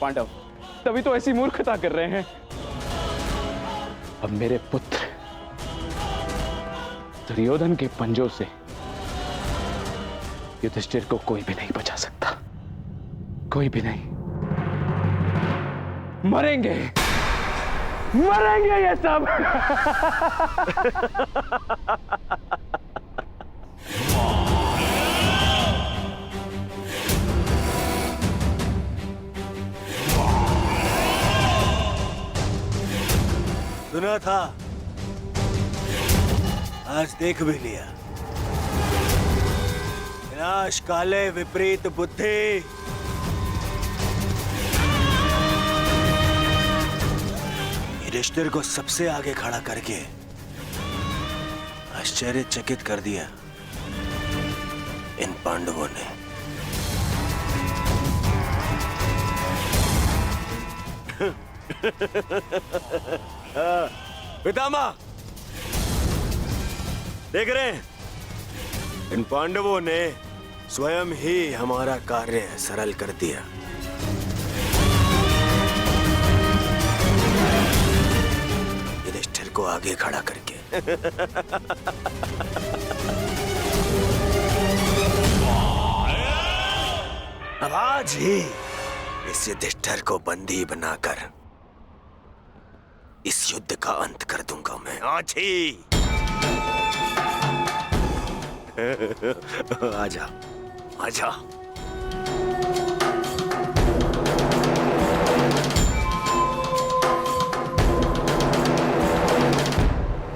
पांडव, तभी तो ऐसी मूर्खता कर रहे हैं। अब मेरे पुत्र दुर्योधन के पंजों से युधिष्ठिर को कोई भी नहीं बचा सकता, कोई भी नहीं। मरेंगे, मरेंगे ये सब। सुना था, आज देख भी लिया। विनाश काले विपरीत बुद्धि। युधिष्ठिर को सबसे आगे खड़ा करके आश्चर्यचकित कर दिया इन पांडवों ने। पितामह, देख रहे हैं, इन पांडवों ने स्वयं ही हमारा कार्य सरल कर दिया। युधिष्ठिर को आगे खड़ा करके। अब आज ही इस युधिष्ठिर को बंदी बनाकर इस युद्ध का अंत कर दूंगा मैं, आज ही। आजा, आजा।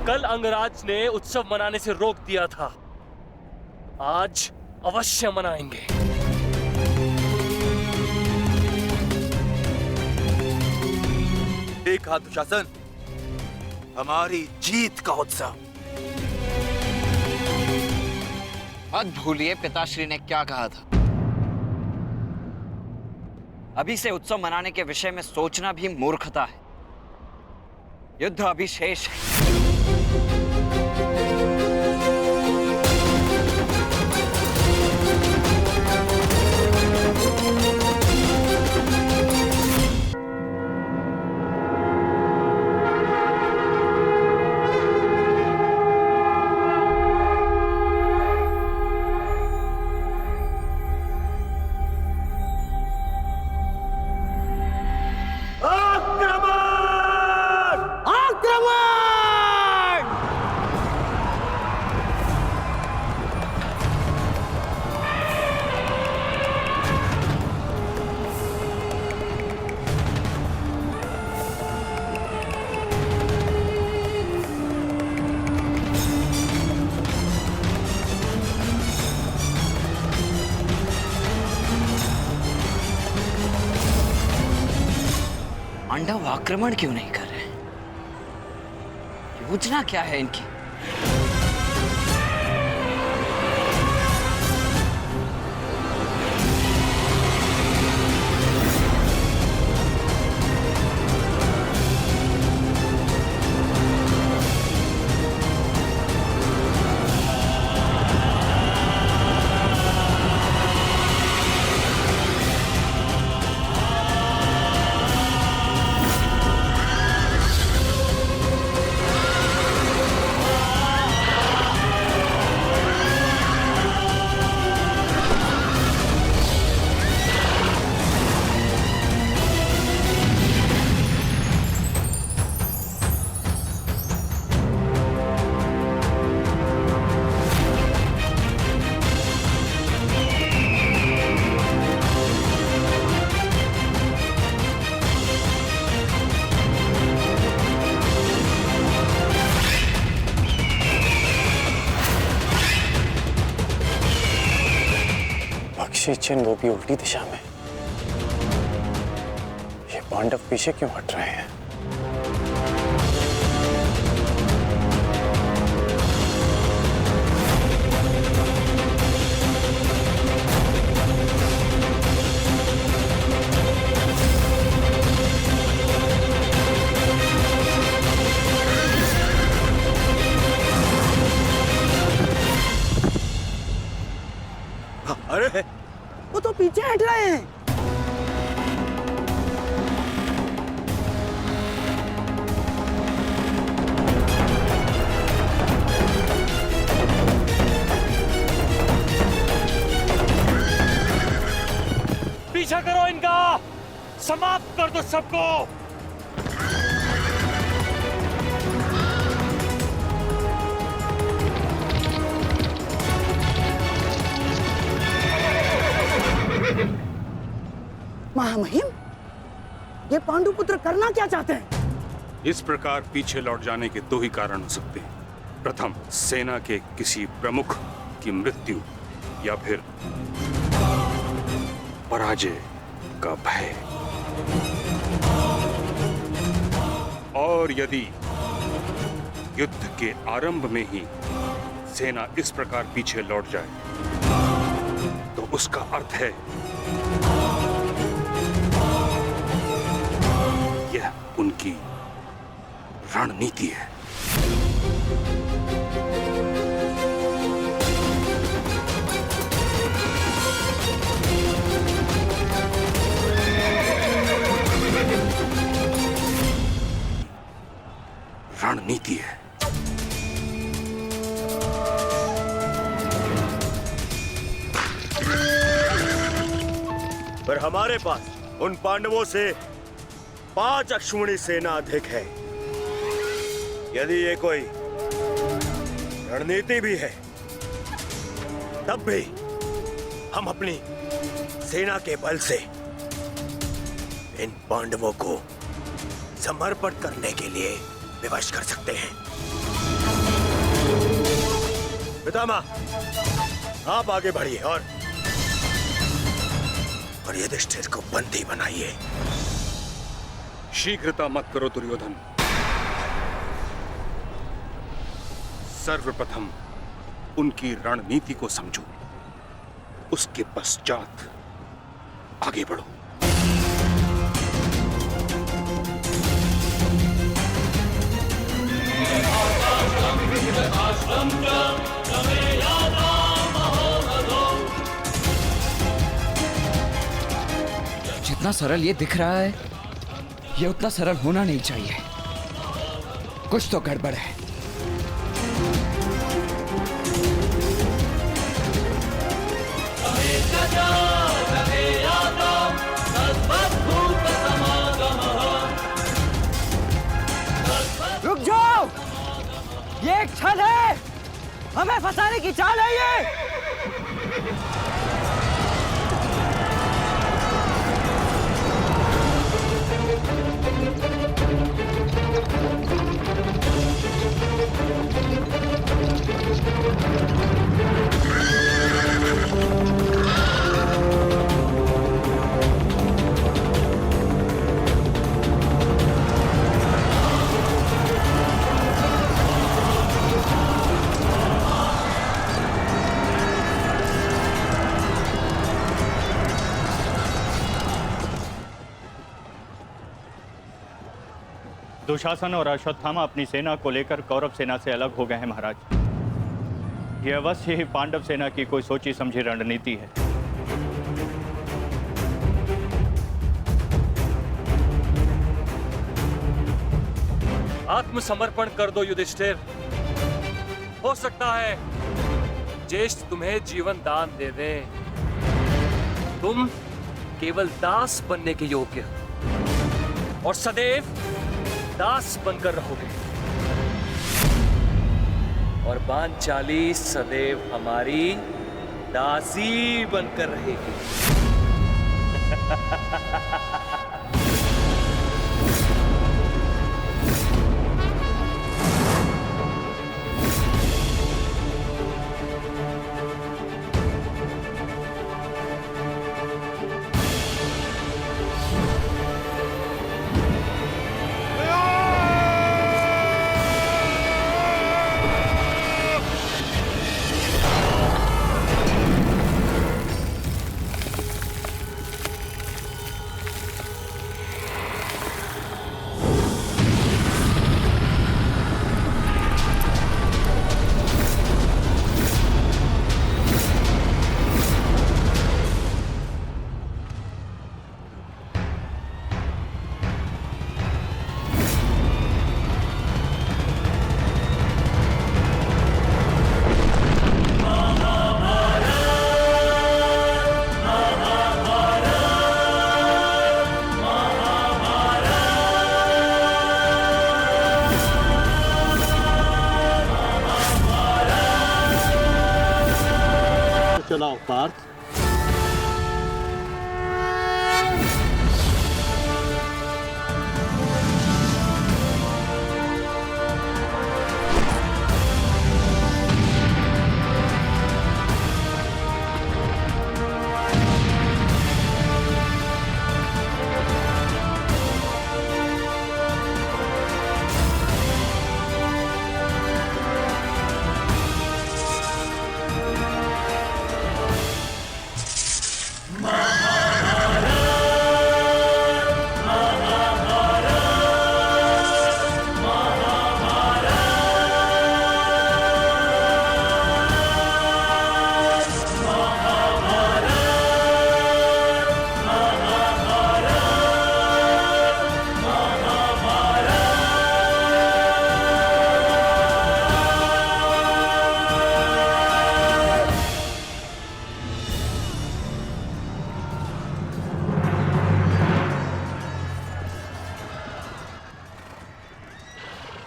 कल अंगराज ने उत्सव मनाने से रोक दिया था, आज अवश्य मनाएंगे। देखा दुशासन, हमारी जीत का उत्सव। मत भूलिए पिताश्री ने क्या कहा था। अभी से उत्सव मनाने के विषय में सोचना भी मूर्खता है। युद्ध अभी शेष है। पांडव आक्रमण क्यों नहीं कर रहे? योजना क्या है इनकी? चिन्ह वो भी उल्टी दिशा में। ये पांडव पीछे क्यों हट रहे हैं? अरे वो तो पीछे हट रहे हैं। समाप्त कर दो सबको। महामहिम, ये पांडुपुत्र करना क्या चाहते हैं? इस प्रकार पीछे लौट जाने के दो ही कारण हो सकते हैं। प्रथम, सेना के किसी प्रमुख की मृत्यु, या फिर पराजय का भय। और यदि युद्ध के आरंभ में ही सेना इस प्रकार पीछे लौट जाए तो उसका अर्थ है यह उनकी रणनीति है। रणनीति है। पर हमारे पास उन पांडवों से 5 अश्विनी सेना अधिक है। यदि ये कोई रणनीति भी है, तब भी हम अपनी सेना के बल से इन पांडवों को समर्पण करने के लिए विवश कर सकते हैं। पितामह, आप आगे बढ़िए और युधिष्ठिर को बंदी बनाइए। शीघ्रता मत करो दुर्योधन। सर्वप्रथम उनकी रणनीति को समझो, उसके पश्चात आगे बढ़ो। जितना सरल ये दिख रहा है, ये उतना सरल होना नहीं चाहिए। कुछ तो गड़बड़ है। रुक जाओ, ये एक छल है, हमें फंसाने की चाल है ये। दुशासन और अश्वत्थामा अपनी सेना को लेकर कौरव सेना से अलग हो गए हैं महाराज। यह अवश्य ही पांडव सेना की कोई सोची समझी रणनीति है। आत्मसमर्पण कर दो युधिष्ठिर। हो सकता है ज्येष्ठ तुम्हें जीवन दान दे दे। तुम केवल दास बनने के योग्य और सदैव दास बनकर रहोगे, और पांचाली सदैव हमारी दासी बनकर रहेगी।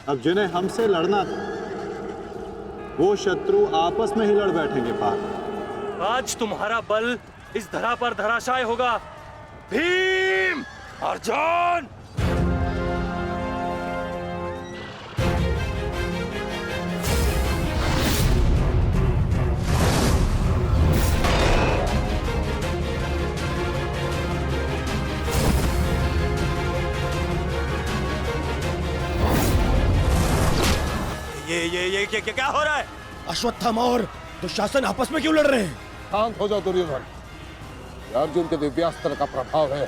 अब जिन्हें हमसे लड़ना था वो शत्रु आपस में ही लड़ बैठेंगे पार्थ। आज तुम्हारा बल इस धरा पर धराशाय होगा। भीम, अर्जुन! ये क्या हो रहा है? अश्वत्थामा और दुशासन आपस में क्यों लड़ रहे हैं? शांत हो जाओ दुर्योधन, ये अर्जुन के दिव्यास्त्र का प्रभाव है।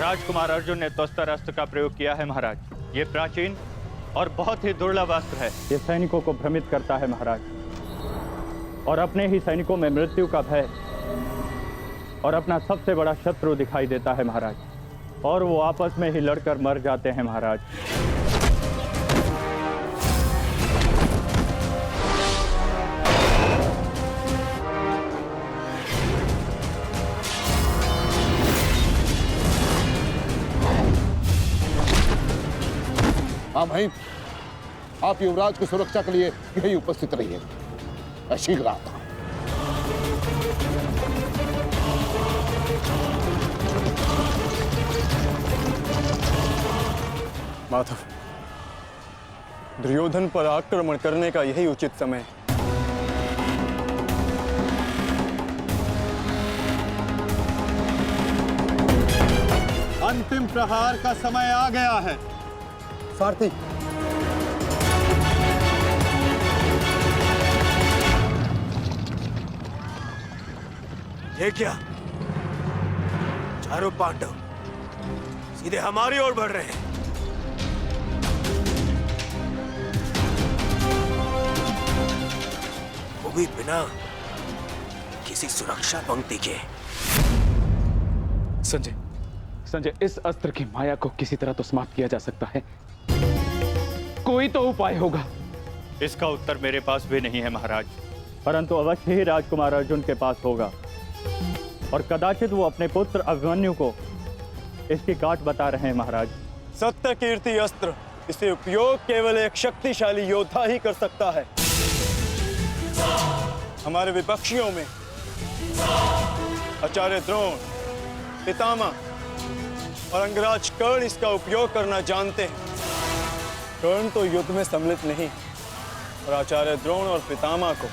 राजकुमार अर्जुन ने तोस्तर अस्त्र का प्रयोग किया है महाराज। ये प्राचीन और बहुत ही दुर्लभ अस्त्र है। ये सैनिकों को भ्रमित करता है महाराज, और अपने ही सैनिकों में मृत्यु का भय और अपना सबसे बड़ा शत्रु दिखाई देता है महाराज, और वो आपस में ही लड़कर मर जाते हैं महाराज। हाँ भाई, आप युवराज की सुरक्षा के लिए यही उपस्थित रहिए। मैं शीघ्र आता हूं। माधव, दुर्योधन पर आक्रमण करने का यही उचित समय है। अंतिम प्रहार का समय आ गया है। सारथी, ये क्या? चारों पांडव सीधे हमारी ओर बढ़ रहे हैं। वो भी बिना किसी सुरक्षा पंक्ति के। संजय, इस अस्त्र की माया को किसी तरह तो समाप्त किया जा सकता है। कोई तो उपाय होगा। इसका उत्तर मेरे पास भी नहीं है महाराज, परंतु अवश्य ही राजकुमार अर्जुन के पास होगा, और कदाचित वो अपने पुत्र अभिमन्यु को इसकी काट बता रहे हैं महाराज। सत्य कीर्ति अस्त्र, इसे उपयोग केवल एक शक्तिशाली योद्धा ही कर सकता है। हमारे विपक्षियों में आचार्य द्रोण, पितामह और अंगराज कर्ण इसका उपयोग करना जानते हैं। कर्ण तो युद्ध में सम्मिलित नहीं, और आचार्य द्रोण और पितामह को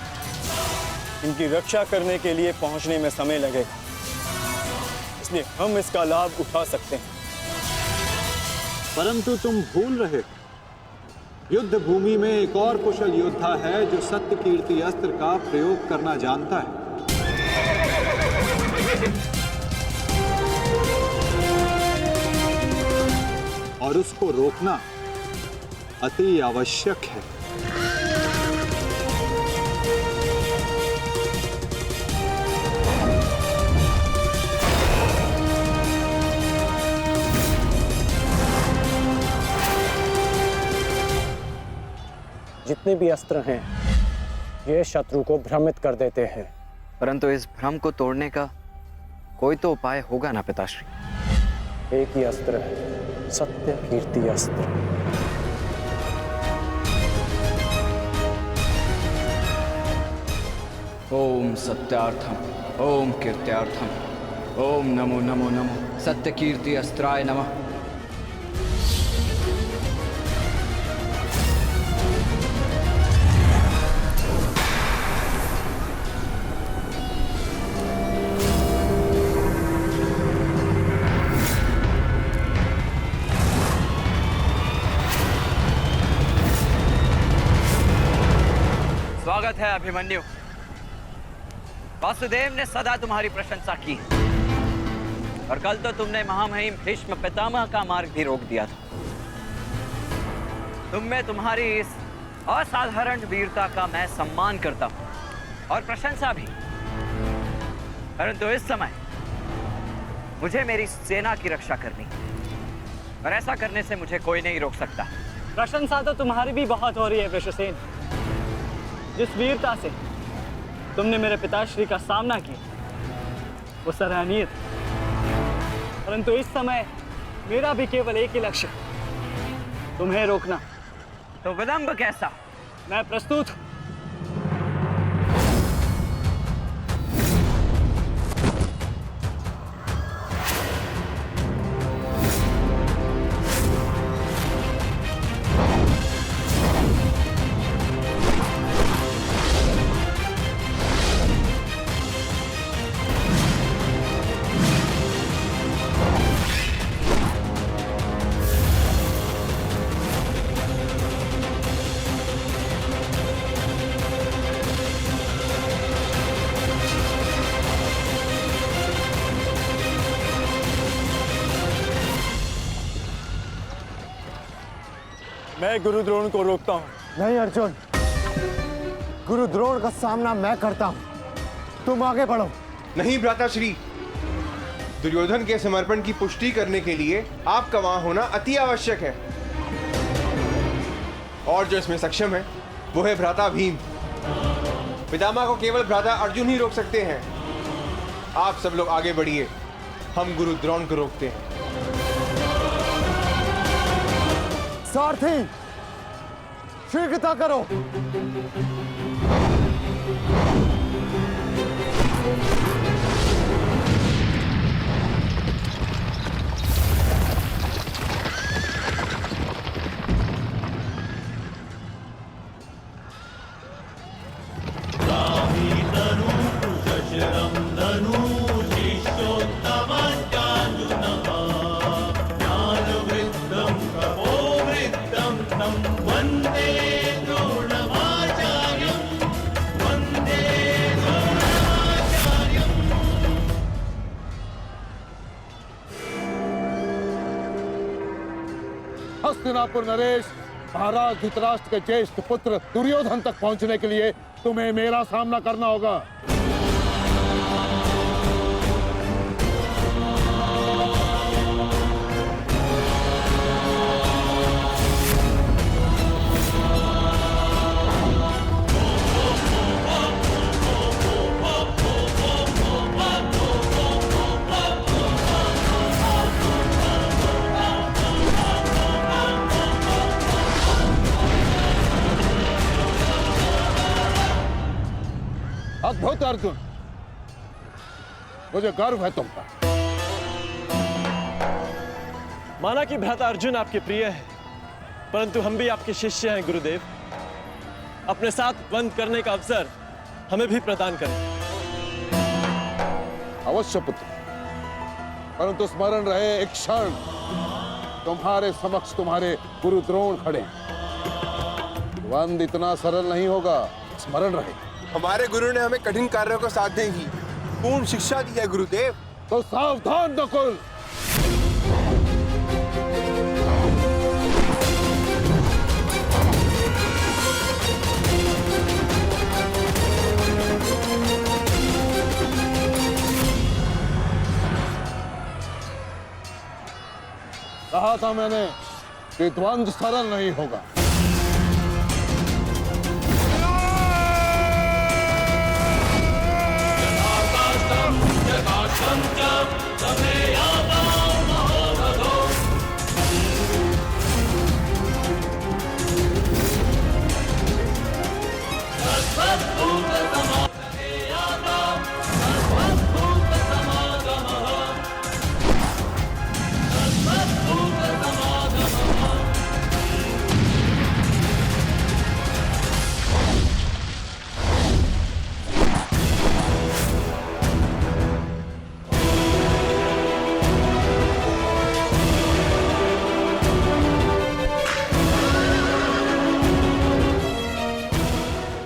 इनकी रक्षा करने के लिए पहुंचने में समय लगेगा, इसलिए हम इसका लाभ उठा सकते हैं। परंतु तुम भूल रहे, युद्ध भूमि में एक और कुशल योद्धा है जो सत्य कीर्ति अस्त्र का प्रयोग करना जानता है। और उसको रोकना अति आवश्यक है। जितने भी अस्त्र हैं ये शत्रु को भ्रमित कर देते हैं, परंतु इस भ्रम को तोड़ने का कोई तो उपाय होगा ना पिताश्री। एक ही अस्त्र है, सत्य कीर्ति अस्त्र। ओम सत्यार्थम, ओम कीर्त्यार्थम, ओम नमो नमो नमो सत्य कीर्ति अस्त्राय नमः। स्वागत है अभिमन्यु। वासुदेव ने सदा तुम्हारी प्रशंसा की, और कल तो तुमने महामहिम भीष्म पितामह का मार्ग भी रोक दिया था। तुम में तुम्हारी इस असाधारण वीरता का मैं सम्मान करता हूं और प्रशंसा भी, परंतु इस समय मुझे मेरी सेना की रक्षा करनी है और ऐसा करने से मुझे कोई नहीं रोक सकता। प्रशंसा तो तुम्हारी भी बहुत हो रही है वृषसेन। जिस वीरता से तुमने मेरे पिताश्री का सामना किया वो सराहनीय था, परंतु इस समय मेरा भी केवल एक ही लक्ष्य है, तुम्हें रोकना। तो विलंब कैसा? मैं प्रस्तुत हूं। मैं गुरु द्रोण को रोकता हूँ। नहीं अर्जुन, गुरु द्रोण का सामना मैं करता हूं, तुम आगे बढ़ो। नहीं भ्राताश्री, दुर्योधन के समर्पण की पुष्टि करने के लिए आपका वहां होना अति आवश्यक है, और जो इसमें सक्षम है वो है भ्राता भीम। पितामह को केवल भ्राता अर्जुन ही रोक सकते हैं। आप सब लोग आगे बढ़िए, हम गुरु द्रोण को रोकते हैं। सारथी, शीघ्रता करो। हस्तिनापुर नरेश, महाराज धृतराष्ट्र के ज्येष्ठ पुत्र दुर्योधन तक पहुंचने के लिए तुम्हें मेरा सामना करना होगा। अद्भुत अर्जुन, मुझे गर्व है तुम पर। माना कि भ्राता अर्जुन आपके प्रिय है, परंतु हम भी आपके शिष्य हैं गुरुदेव। अपने साथ बंद करने का अवसर हमें भी प्रदान करें। अवश्य पुत्र, परंतु स्मरण रहे एक क्षण तुम्हारे समक्ष तुम्हारे गुरु द्रोण खड़े हैं। द्वंद इतना सरल नहीं होगा, स्मरण रहे। हमारे गुरु ने हमें कठिन कार्यों को साधने की पूर्ण शिक्षा दी है गुरुदेव। तो सावधान नकुल। कहा था मैंने कि द्वंद्व सरल नहीं होगा।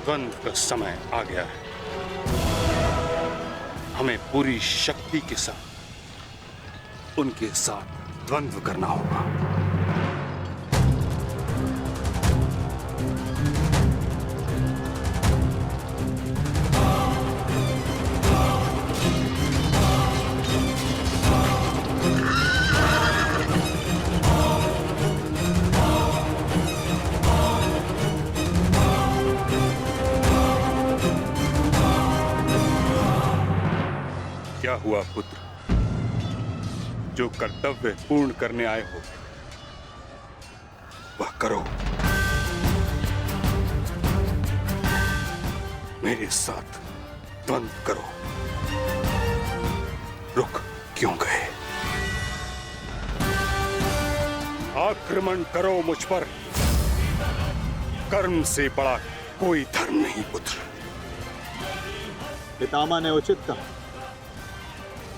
द्वंद्व का समय आ गया है। हमें पूरी शक्ति के साथ उनके साथ द्वंद्व करना होगा। हुआ पुत्र, जो कर्तव्य पूर्ण करने आए हो वह करो। मेरे साथ द्वंद्व करो। रुक क्यों गए? आक्रमण करो मुझ पर। कर्म से बड़ा कोई धर्म नहीं पुत्र। पितामह ने उचित कहा,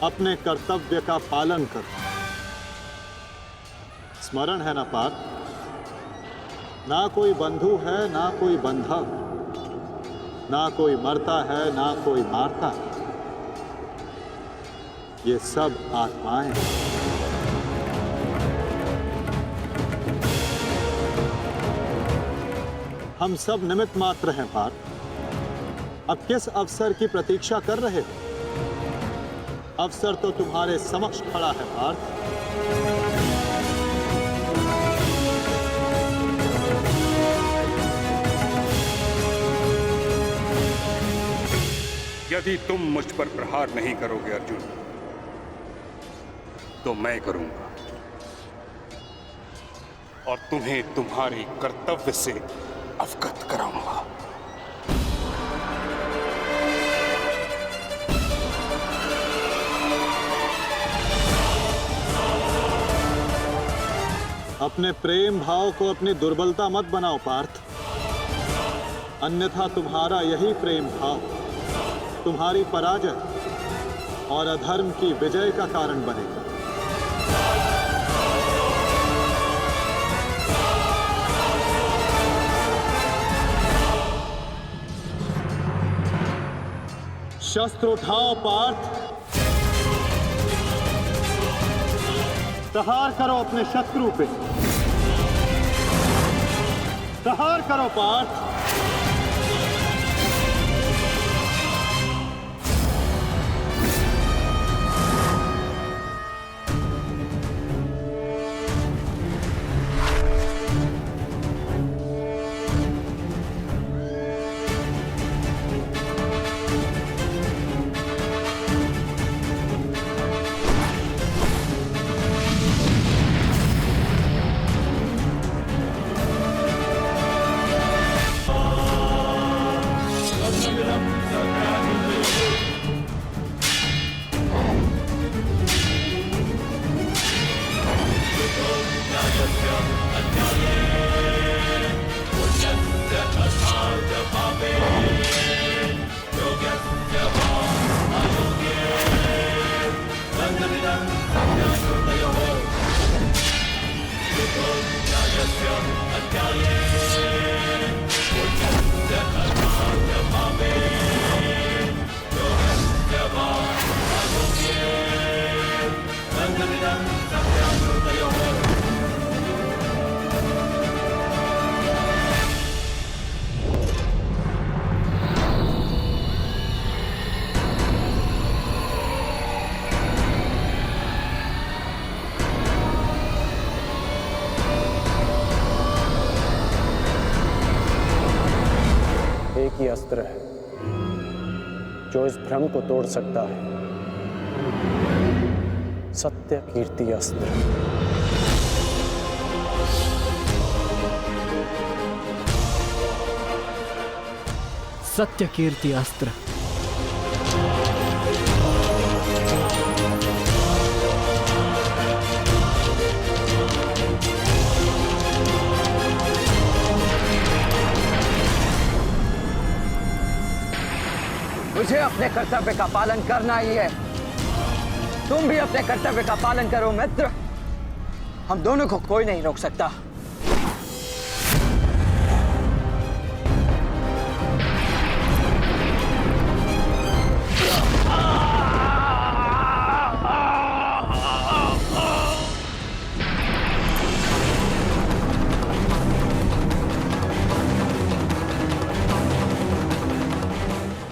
अपने कर्तव्य का पालन करो। स्मरण है ना पार्थ, ना कोई बंधु है ना कोई बंधव, ना कोई मरता है ना कोई मारता है, ये सब आत्माएं हैं। हम सब निमित्त मात्र हैं पार्थ। अब किस अवसर की प्रतीक्षा कर रहे हो? अवसर तो तुम्हारे समक्ष खड़ा है पार्थ। यदि तुम मुझ पर प्रहार नहीं करोगे अर्जुन, तो मैं करूंगा और तुम्हें तुम्हारे कर्तव्य से अवगत कराऊंगा। अपने प्रेम भाव को अपनी दुर्बलता मत बनाओ पार्थ, अन्यथा तुम्हारा यही प्रेम भाव तुम्हारी पराजय और अधर्म की विजय का कारण बनेगा। शस्त्र उठाओ पार्थ, प्रहार करो अपने शत्रु पे। प्रहार करो पार्थ। एक ही अस्त्र है जो इस भ्रम को तोड़ सकता है, सत्य कीर्ति अस्त्र। सत्य कीर्ति अस्त्र। मुझे अपने कर्तव्य का पालन करना ही है। तुम भी अपने कर्तव्य का पालन करो मित्र। हम दोनों को कोई नहीं रोक सकता।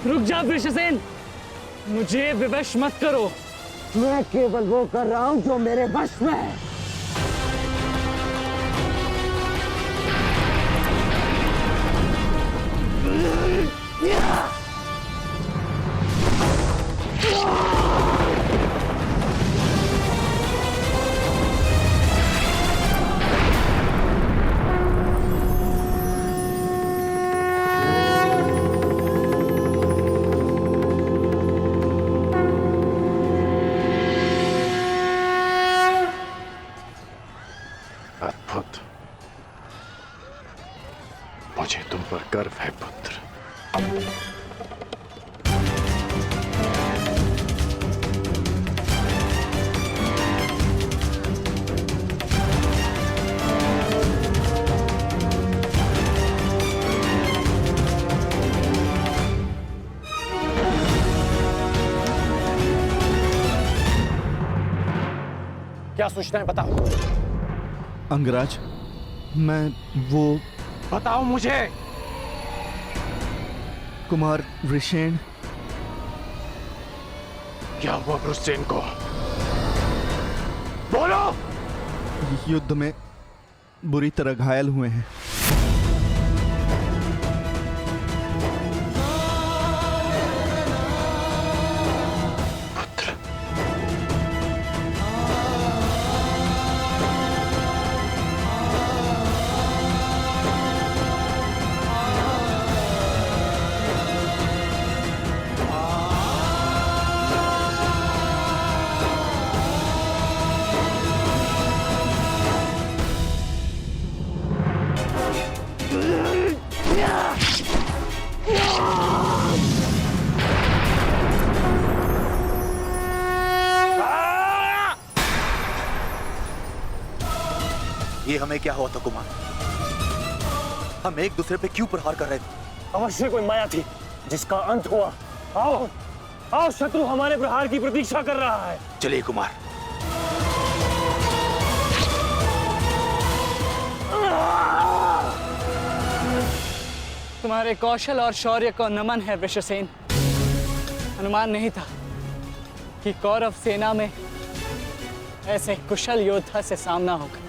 रुक जा वृषसेन, मुझे विवश मत करो। मैं केवल वो कर रहा हूं जो मेरे वश में है। अद्भुत। मुझे तुम पर गर्व है पुत्र। क्या सोचना है बताओ। अंगराज, मैं वो बताओ मुझे। कुमार वृषेण। क्या हुआ वृषेण को? बोलो। युद्ध में बुरी तरह घायल हुए हैं। ये हमें क्या हुआ था कुमार? हम एक दूसरे पे क्यों प्रहार कर रहे थे? अवश्य कोई माया थी जिसका अंत हुआ। आओ आओ, शत्रु हमारे प्रहार की प्रतीक्षा कर रहा है। चलिए कुमार। तुम्हारे कौशल और शौर्य को नमन है वृषसेन। अनुमान नहीं था कि कौरव सेना में ऐसे कुशल योद्धा से सामना होगा।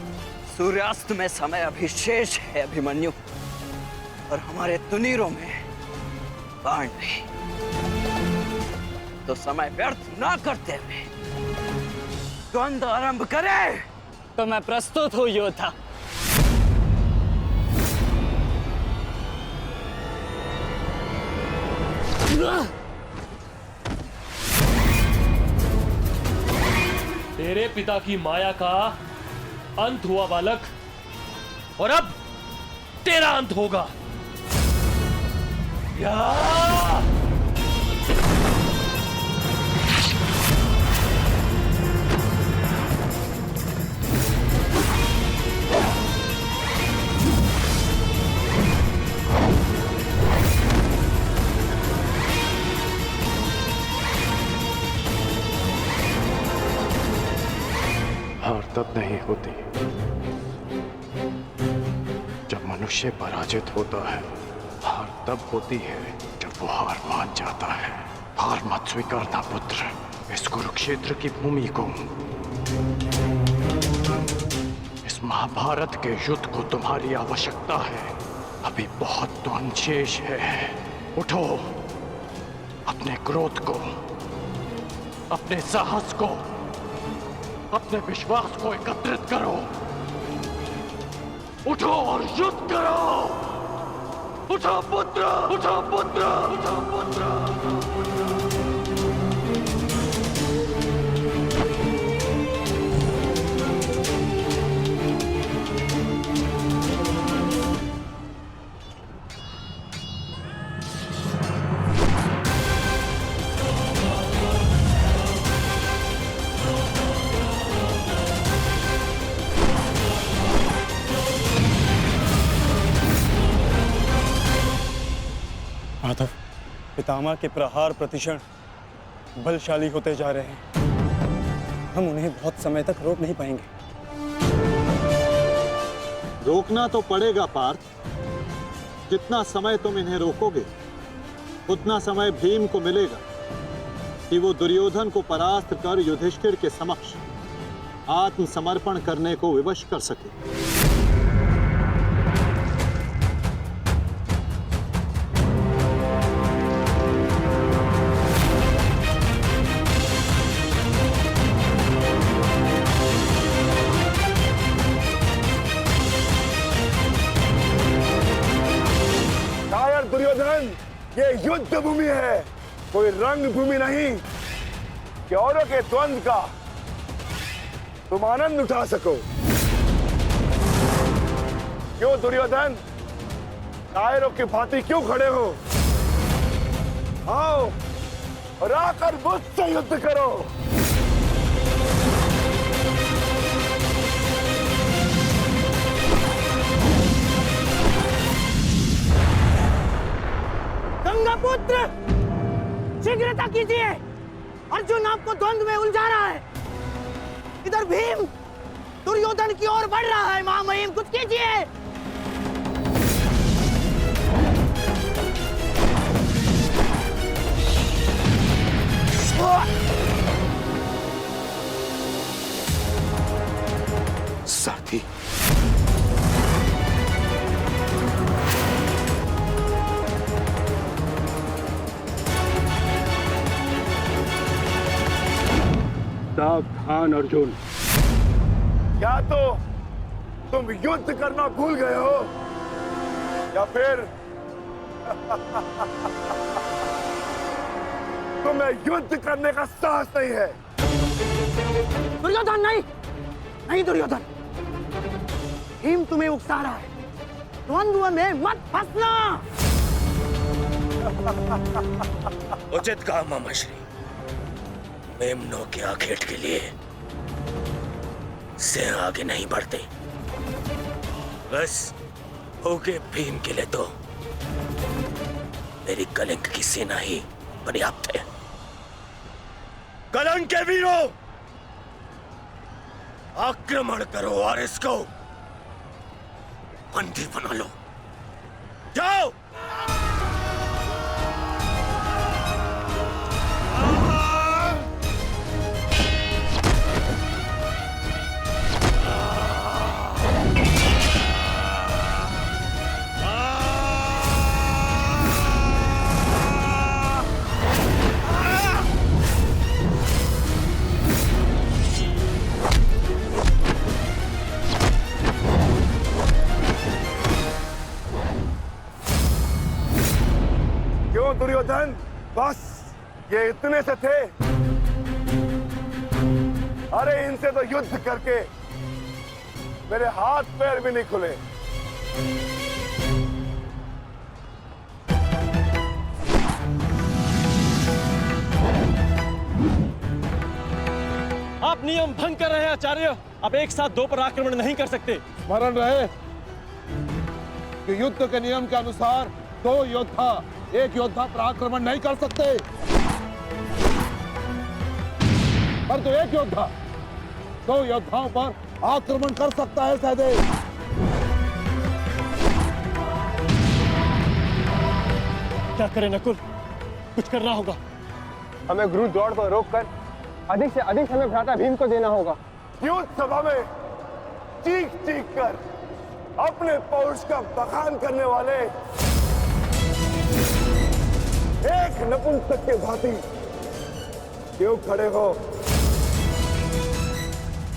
सूर्यास्त में समय अभी शेष है अभिमन्यु, और हमारे तुनीरों में बाण नहीं। तो समय व्यर्थ ना करते हुए द्वंद्व आरंभ करें। तो मैं प्रस्तुत हूं योद्धा। तेरे पिता की माया का अंत हुआ बालक, और अब तेरा अंत होगा। हार तब नहीं होती जब मनुष्य पराजित होता है। हार तब होती है जब वो हार मान जाता है। हार मत स्वीकारना पुत्र। इस कुरुक्षेत्र की भूमि को, इस महाभारत के युद्ध को तुम्हारी आवश्यकता है। अभी बहुत द्वंद्व शेष है। उठो, अपने क्रोध को, अपने साहस को, अपने विश्वास को एकत्रित करो। उठो और युद्ध करो। उठो पुत्र, उठो पुत्र, उठो पुत्र। माधव, पितामह के प्रहार प्रतिक्षण बलशाली होते जा रहे हैं। हम उन्हें बहुत समय तक रोक नहीं पाएंगे। रोकना तो पड़ेगा पार्थ। जितना समय तुम इन्हें रोकोगे उतना समय भीम को मिलेगा कि वो दुर्योधन को परास्त कर युधिष्ठिर के समक्ष आत्मसमर्पण करने को विवश कर सके। दुर्योधन, ये युद्ध भूमि है, कोई रंग भूमि नहीं कि औरों के द्वंद्व का तुम आनंद उठा सको। क्यों दुर्योधन, कायरों की भांति क्यों खड़े हो? आओ और आकर मुझसे युद्ध करो। गंगापुत्र, शीघ्रता कीजिए, अर्जुन आपको द्वंद्व में उलझा रहा है। इधर भीम दुर्योधन की ओर बढ़ रहा है। महामहिम, कुछ कीजिए। साथी, सावधान अर्जुन, क्या तो तुम युद्ध करना भूल गए हो या फिर तुम्हें युद्ध करने का साहस नहीं है? दुर्योधन नहीं, नहीं दुर्योधन, भीम तुम्हें उकसा रहा है। द्वंद्व में मत फंसना। उचित कहा मामाश्री। मेमनों के आखेट के लिए से आगे नहीं बढ़ते, बस होके भीम के लिए तो मेरी कलिंग की सेना ही पर्याप्त है। कलंक के वीरों, आक्रमण करो और इसको बंदी बना लो। जाओ। दुर्योधन, बस ये इतने से थे? अरे इनसे तो युद्ध करके मेरे हाथ पैर भी नहीं खुले। आप नियम भंग कर रहे हैं आचार्य। आप एक साथ दो पर आक्रमण नहीं कर सकते। स्मरण रहे कि युद्ध के नियम के अनुसार दो योद्धा एक योद्धा पर आक्रमण नहीं कर सकते, पर तो एक योद्धा दो योद्धाओं पर आक्रमण कर सकता है। सहदेव, क्या करें नकुल, कुछ करना होगा। हमें गुरु द्रोण को रोककर अधिक से अधिक समय भ्राता भीम को देना होगा। युद्ध सभा में चीख चीख कर अपने पौरुष का बखान करने वाले एक नपुंसक के भांति क्यों खड़े हो?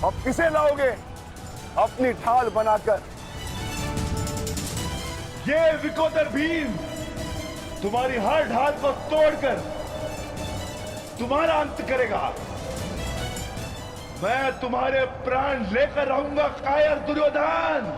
अब किसे लाओगे अपनी ढाल बनाकर? ये विकोदर भीम तुम्हारी हर ढाल को तोड़कर तुम्हारा अंत करेगा। मैं तुम्हारे प्राण लेकर रहूंगा कायर दुर्योधन।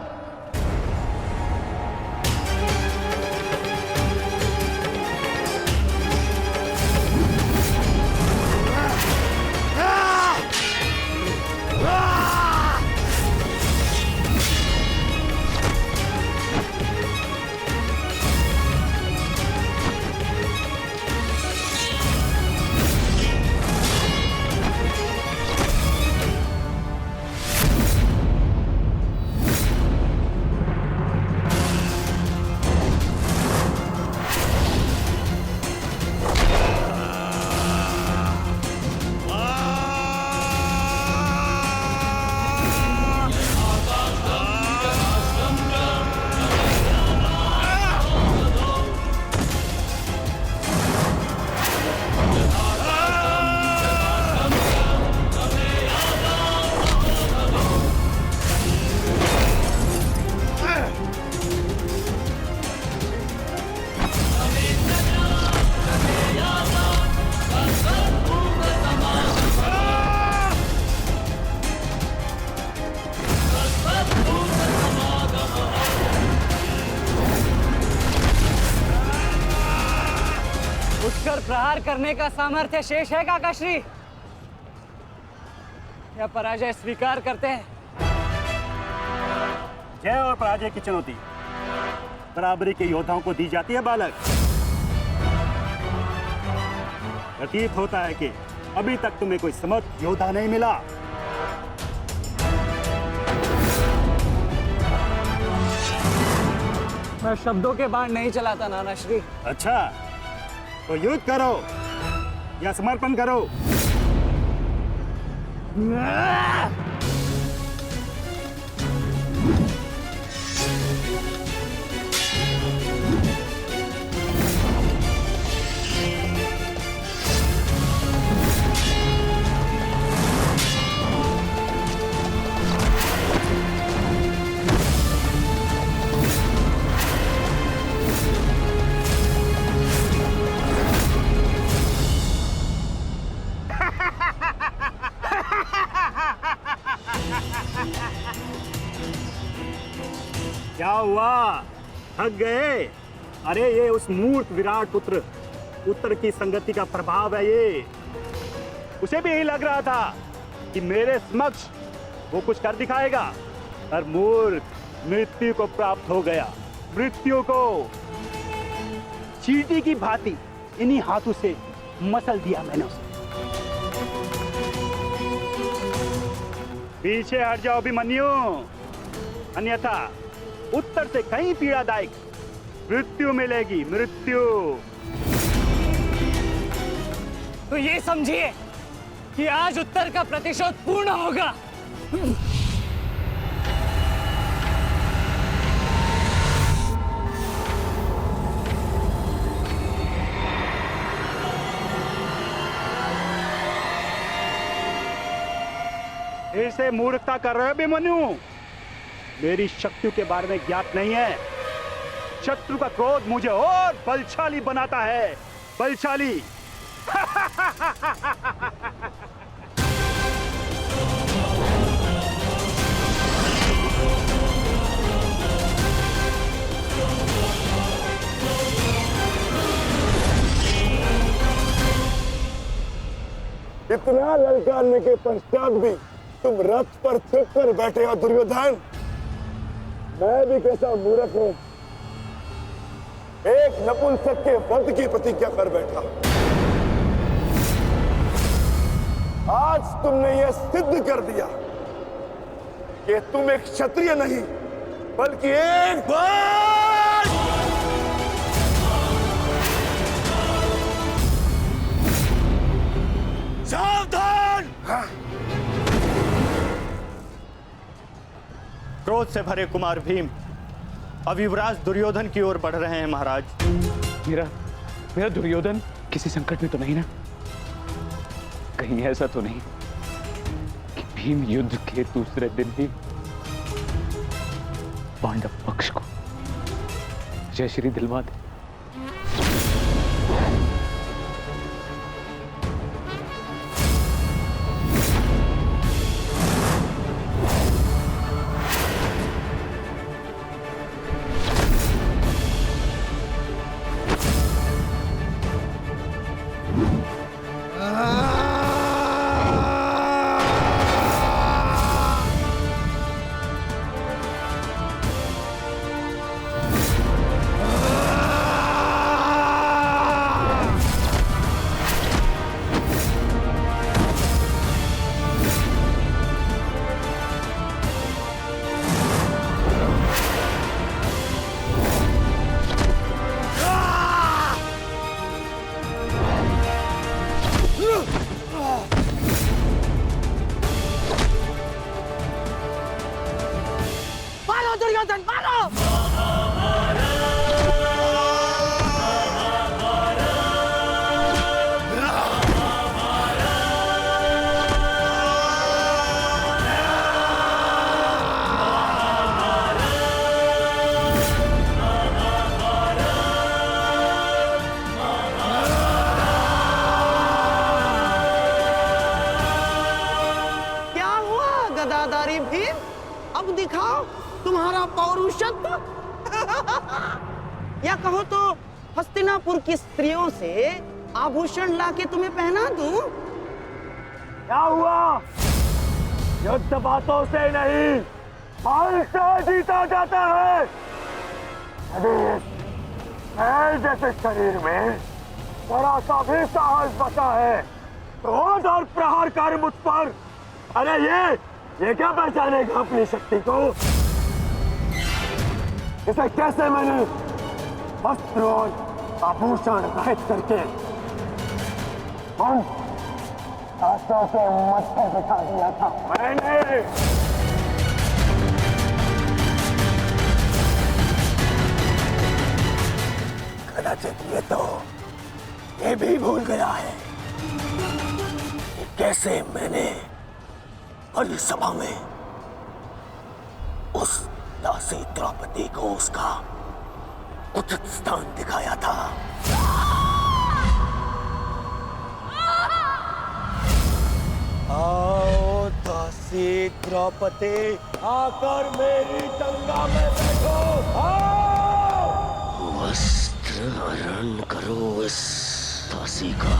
झुककर प्रहार करने का सामर्थ्य शेष है काकाश्री? या पराजय स्वीकार करते हैं? जय और पराजय की चुनौती बराबरी के योद्धाओं को दी जाती है बालक। प्रतीत होता है कि अभी तक तुम्हें कोई समर्थ योद्धा नहीं मिला। मैं शब्दों के बाण नहीं चलाता नानाश्री। अच्छा, तो युद्ध करो या समर्पण करो। क्या हुआ, थक गए? अरे ये उस मूर्ख विराट पुत्र उत्तर की संगति का प्रभाव है। ये उसे भी यही लग रहा था कि मेरे समक्ष वो कुछ कर दिखाएगा, पर मूर्ख मृत्यु को प्राप्त हो गया। मृत्यु को चींटी की भांति इन्हीं हाथों से मसल दिया मैंने उसे। पीछे हट जाओ अभिमन्यु, अन्यथा उत्तर से कहीं पीड़ादायक मृत्यु मिलेगी। मृत्यु। तो ये समझिए कि आज उत्तर का प्रतिशोध पूर्ण होगा। फिर से मूर्खता कर रहे हो अभिमन्यु? मेरी शक्तियों के बारे में ज्ञात नहीं है। शत्रु का क्रोध मुझे और बलशाली बनाता है। बलशाली। इतना ललकारने के पश्चात भी तुम रथ पर चढ़ कर बैठे हो दुर्योधन। मैं भी कैसा मूर्ख हूं, एक नपुंसक के वध की प्रतिज्ञा कर बैठा। आज तुमने यह सिद्ध कर दिया कि तुम एक क्षत्रिय नहीं बल्कि एक सावधान। क्रोध से भरे कुमार भीम अब युवराज दुर्योधन की ओर बढ़ रहे हैं महाराज। मेरा दुर्योधन किसी संकट में तो नहीं ना? कहीं ऐसा तो नहीं कि भीम युद्ध के दूसरे दिन ही पांडव पक्ष को जयश्री दिलवा दे? दुर्योधन मारो! क्या हुआ गदाधारी भीम? अब दिखाओ तुम्हारा पौरुषत्व। या कहो तो हस्तिनापुर की स्त्रियों से आभूषण लाके तुम्हें पहना दूं? क्या हुआ? युद्ध बातों से नहीं, बल से जीता जाता है। यदि मैं जैसे शरीर में जरा सा भी साहस बचा है तो और प्रहार कर मुझ पर। अरे ये क्या पहचानेगा अपनी शक्ति को? इसे कैसे मैंने वस्त्र और आभूषण रहित करके आंसू के मत्थे बिठा दिया था मैंने। कदाचित ये भी भूल गया है कि कैसे मैंने बड़ी सभा में उस दासी द्रौपदी को उसका उचित स्थान दिखाया था। आओ दासी द्रौपदी, आकर मेरी गंगा में बैठो। आओ, वस्त्र हरण करो इस दासी का।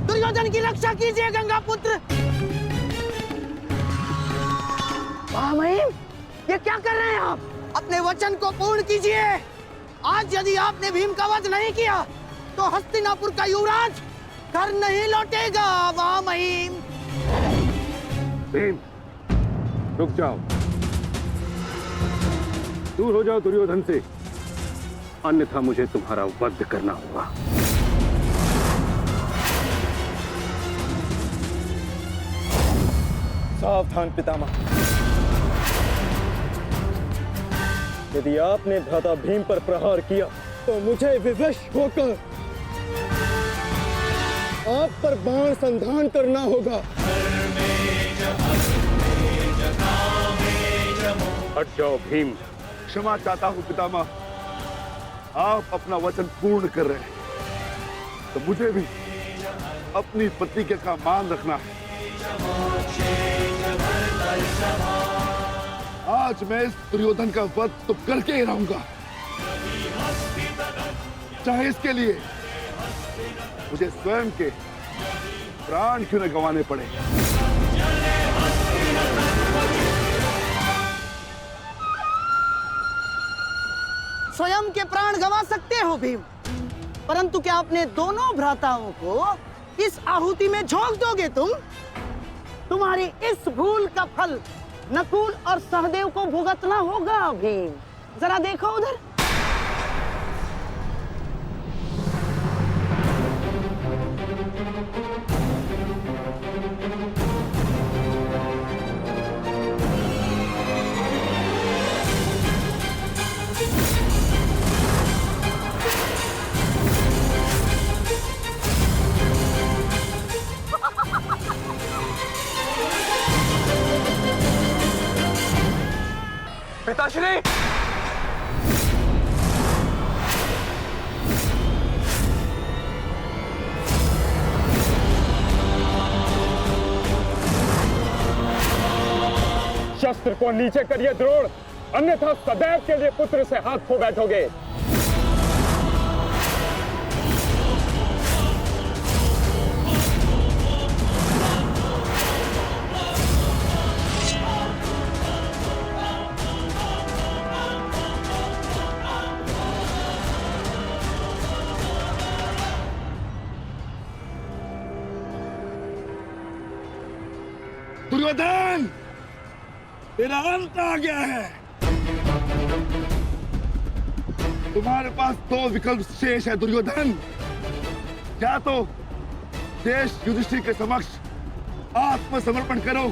दुर्योधन की रक्षा कीजिए गंगा पुत्र। महामहिम, ये क्या कर रहे हैं आप? अपने वचन को पूर्ण कीजिए। आज यदि आपने भीम का वध नहीं किया तो हस्तिनापुर का युवराज घर नहीं लौटेगा। महामहिम, भीम, रुक जाओ, दूर हो जाओ दुर्योधन से, अन्यथा मुझे तुम्हारा वध करना होगा। सावधान पितामह, यदि आपने भ्राता भीम पर प्रहार किया तो मुझे विवश होकर आप पर बाण संधान करना होगा। हट जाओ भीम। क्षमा चाहता हूं पितामह, आप अपना वचन पूर्ण कर रहे हैं तो मुझे भी अपनी प्रतिज्ञा का मान रखना है। आज मैं इस दुर्योधन का वध तो करके ही रहूंगा, चाहे इसके लिए मुझे स्वयं के प्राण क्यों न गंवाने पड़े। स्वयं के प्राण गंवा सकते हो भीम, परंतु क्या अपने दोनों भ्राताओं को इस आहुति में झोंक दोगे तुम? तुम्हारी इस भूल का फल नकुल और सहदेव को भुगतना होगा भीम। जरा देखो उधर। पिताश्री, शस्त्र को नीचे करिए द्रोण, अन्यथा सदैव के लिए पुत्र से हाथ खो बैठोगे। दुर्योधन, तेरा अंत आ गया है। तुम्हारे पास दो विकल्प शेष है दुर्योधन। या तो देश युधिष्ठिर के समक्ष आत्मसमर्पण करो,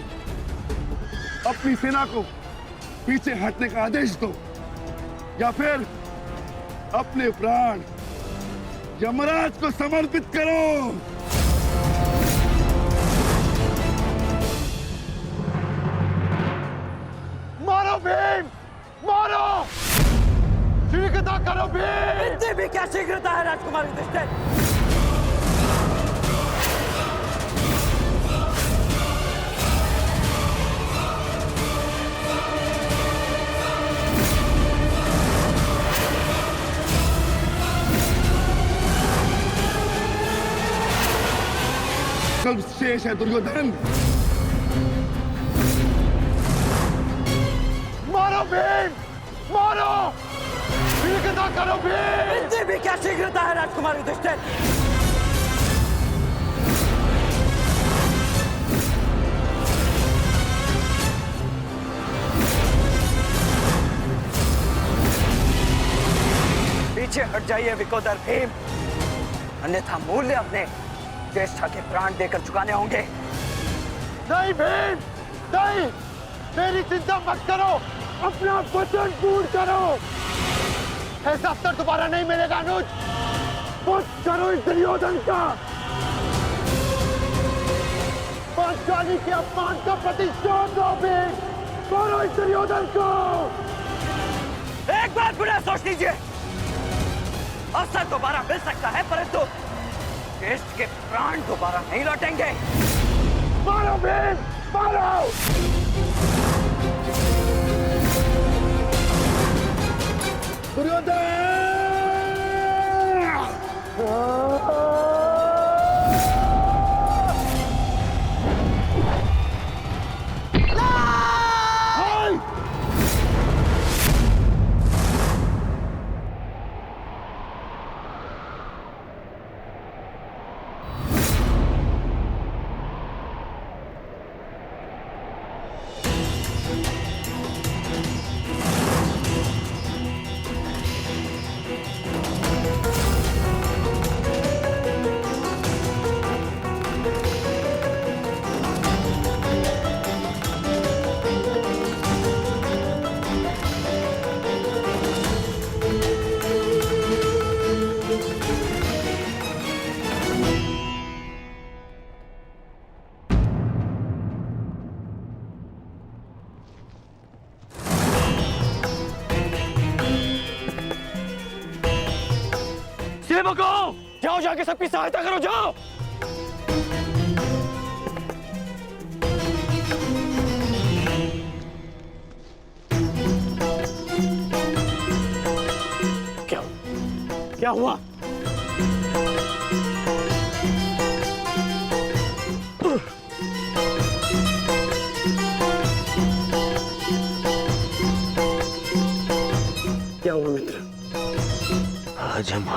अपनी सेना को पीछे हटने का आदेश दो, या फिर अपने प्राण यमराज को समर्पित करो। मारो भीम, मारो! शीघ्रता करो भीम! इतनी भी क्या शीघ्रता है राजकुमार युधिष्ठिर? कल शेष है दुर्योधन। मारो भीम, मारो! शीघ्रता करो भीम! इतनी भी क्या शीघ्रता है राजकुमार युधिष्ठिर? पीछे हट जाइए विकोदर भीम, अन्यथा मूल्य अपने ज्येष्ठा के प्राण देकर चुकाने होंगे। नहीं भीम, नहीं! मेरी चिंता मत करो, अपना वचन पूर्ण करो। ऐसा अवसर दोबारा नहीं मिलेगा अनुज। कुछ करो इस दुर्योधन का। पांचाली के अपमान का प्रतिशोध लो भीम, करो इस दुर्योधन को। एक बार पुनः सोच लीजिए, अवसर दोबारा मिल सकता है, परंतु देश के प्राण दोबारा नहीं लौटेंगे। मारो भीम, मारो! दुर्योधन! सेवकों, जाओ जाके सबकी सहायता करो, जाओ। क्या हुआ? क्या हुआ मित्र? आज हम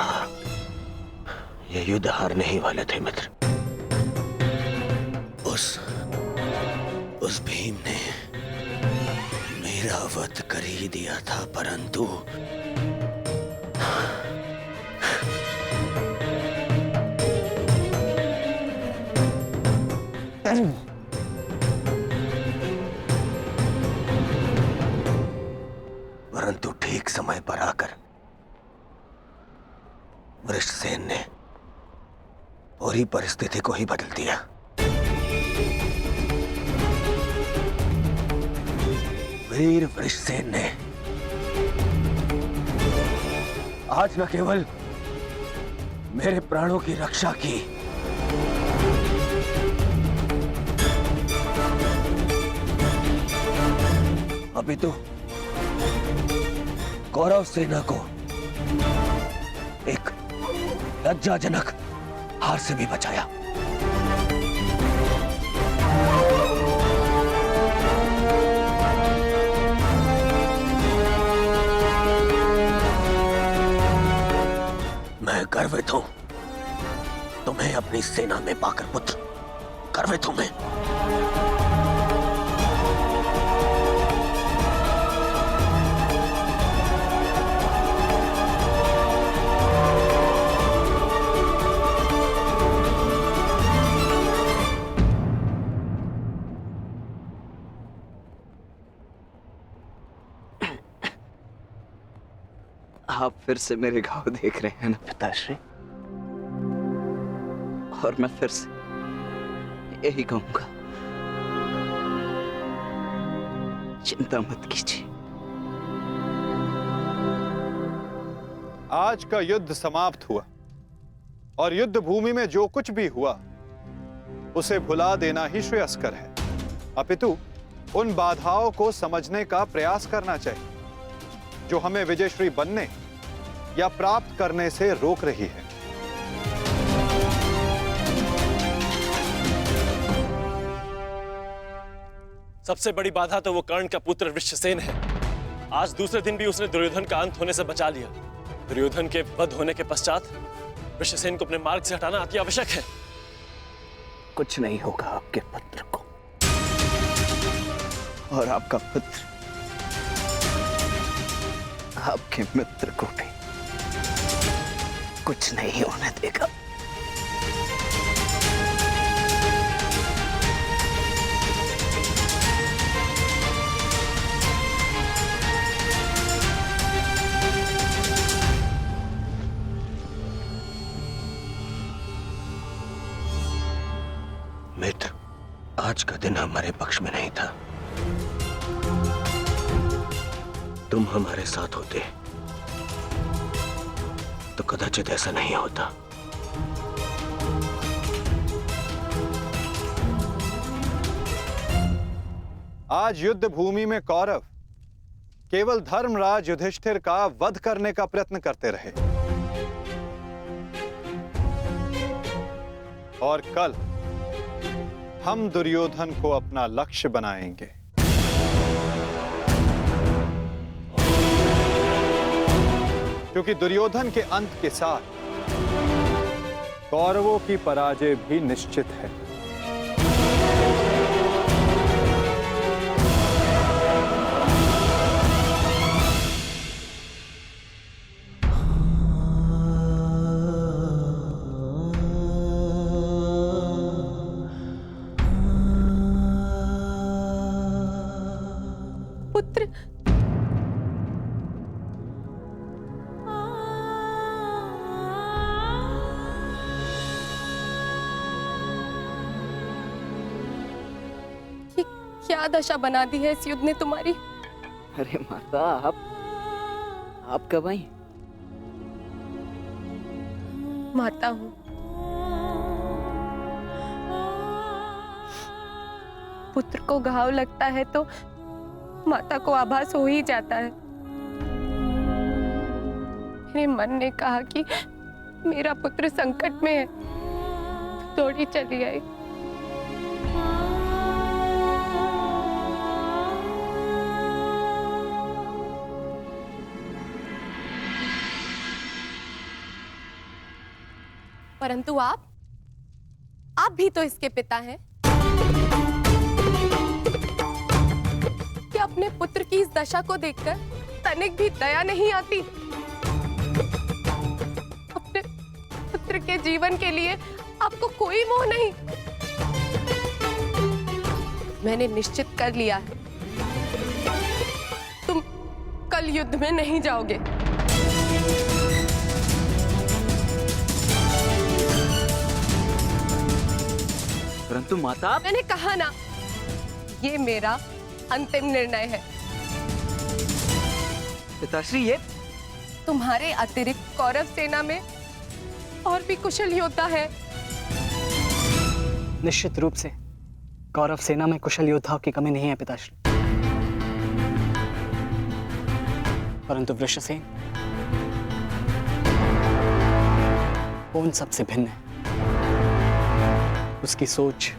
ये युद्ध हारने ही वाले थे मित्र। उस भीम ने मेरा वध कर ही दिया था, परंतु ठीक समय पर आकर वृषसेन ने पूरी परिस्थिति को ही बदल दिया। वीर वृषसेन ने आज न केवल मेरे प्राणों की रक्षा की, अभी तो कौरव सेना को एक लज्जाजनक हार से भी बचाया। मैं गर्वित हूं तुम्हें अपनी सेना में पाकर पुत्र, गर्वित हूं मैं। आप फिर से मेरे घाव देख रहे हैं ना पिताश्री, और मैं फिर से यही कहूंगा, चिंता मत कीजिए। आज का युद्ध समाप्त हुआ और युद्ध भूमि में जो कुछ भी हुआ उसे भुला देना ही श्रेयस्कर है। अपितु उन बाधाओं को समझने का प्रयास करना चाहिए जो हमें विजयश्री बनने या प्राप्त करने से रोक रही है। सबसे बड़ी बाधा तो वो कर्ण का पुत्र वृषसेन है। आज दूसरे दिन भी उसने दुर्योधन का अंत होने से बचा लिया। दुर्योधन के वध होने के पश्चात वृषसेन को अपने मार्ग से हटाना अति आवश्यक है। कुछ नहीं होगा आपके पुत्र को, और आपका पुत्र आपके मित्र को भी कुछ नहीं होने देगा। मित्र, आज का दिन हमारे पक्ष में नहीं था। तुम हमारे साथ होते तो कदाचित ऐसा नहीं होता। आज युद्ध भूमि में कौरव केवल धर्मराज युधिष्ठिर का वध करने का प्रयत्न करते रहे, और कल हम दुर्योधन को अपना लक्ष्य बनाएंगे। क्योंकि दुर्योधन के अंत के साथ कौरवों की पराजय भी निश्चित है। पुत्र, ये क्या दशा बना दी है इस युद्ध ने तुम्हारी? अरे माता, आप कब आई? माता हूं। पुत्र को घाव लगता है तो माता को आभास हो ही जाता है। मेरे मन ने कहा कि मेरा पुत्र संकट में है, दौड़ी चली आई। परंतु आप भी तो इसके पिता हैं। क्या अपने पुत्र की इस दशा को देखकर तनिक भी दया नहीं आती? अपने पुत्र के जीवन के लिए आपको कोई मोह नहीं? मैंने निश्चित कर लिया है, तुम कल युद्ध में नहीं जाओगे। परंतु माता, मैंने कहा ना, ये मेरा अंतिम निर्णय है। पिताश्री, ये तुम्हारे अतिरिक्त कौरव सेना में और भी कुशल योद्धा है। निश्चित रूप से कौरव सेना में कुशल योद्धाओं की कमी नहीं है पिताश्री, परंतु वृषसेन वो उन सबसे भिन्न है। उसकी सोच,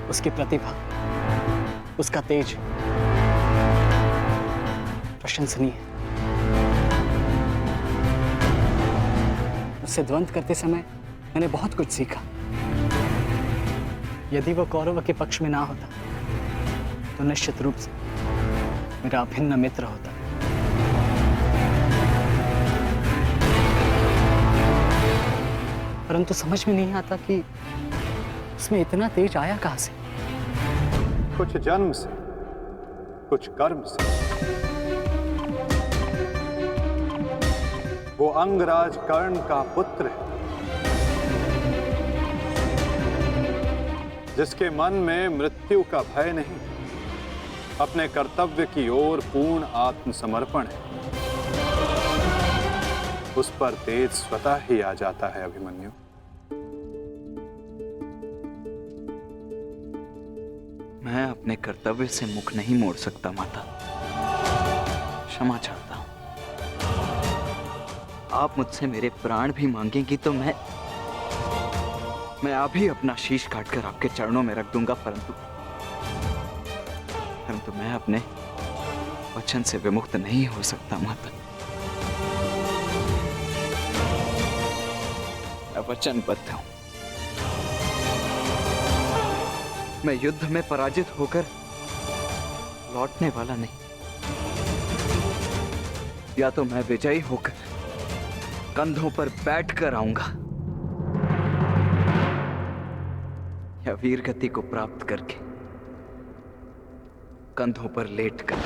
उसकी प्रतिभा, उसका तेज प्रशंसनीय है। उससे द्वंद्व करते समय मैंने बहुत कुछ सीखा। यदि वो कौरव के पक्ष में ना होता तो निश्चित रूप से मेरा अभिन्न मित्र होता। परंतु समझ में नहीं आता कि उसमें इतना तेज आया कहां से। कुछ जन्म से, कुछ कर्म से। वो अंगराज कर्ण का पुत्र है, जिसके मन में मृत्यु का भय नहीं, अपने कर्तव्य की ओर पूर्ण आत्मसमर्पण है। उस पर तेज स्वतः ही आ जाता है अभिमन्यु। मैं अपने कर्तव्य से मुख नहीं मोड़ सकता माता, क्षमा चाहता हूं। आप मुझसे मेरे प्राण भी मांगेंगी तो मैं अभी अपना शीश काटकर आपके चरणों में रख दूंगा, परंतु मैं अपने वचन से विमुक्त नहीं हो सकता माता। मैं वचनबद्ध हूं। मैं युद्ध में पराजित होकर लौटने वाला नहीं, या तो मैं विजयी होकर कंधों पर बैठकर आऊंगा, या वीर गति को प्राप्त करके कंधों पर लेटकर।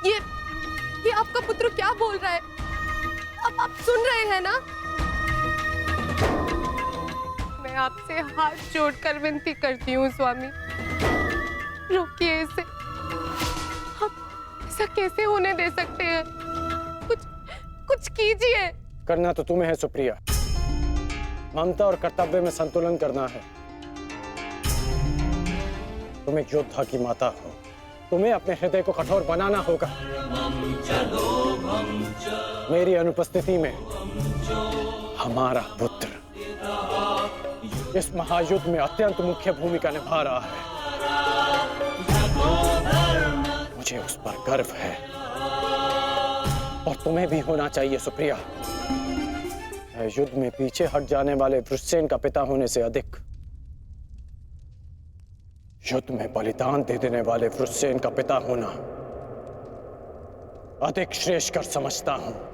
ये आपका पुत्र क्या बोल रहा है? अब आप सुन रहे हैं ना? मैं आपसे हाथ जोड़कर विनती करती हूँ स्वामी, रोकिए इसे। आप ऐसा कैसे होने दे सकते हैं? कुछ कीजिए। करना तो तुम्हें है सुप्रिया, ममता और कर्तव्य में संतुलन करना है। तुम एक योद्धा की माता हो, तुम्हें अपने हृदय को कठोर बनाना होगा। मेरी अनुपस्थिति में हमारा पुत्र इस महायुद्ध में अत्यंत मुख्य भूमिका निभा रहा है। मुझे उस पर गर्व है, और तुम्हें भी होना चाहिए सुप्रिया। युद्ध में पीछे हट जाने वाले वृषसेन का पिता होने से अधिक युद्ध में बलिदान दे देने वाले वृषसेन का पिता होना अधिक श्रेष्ठकर समझता हूं।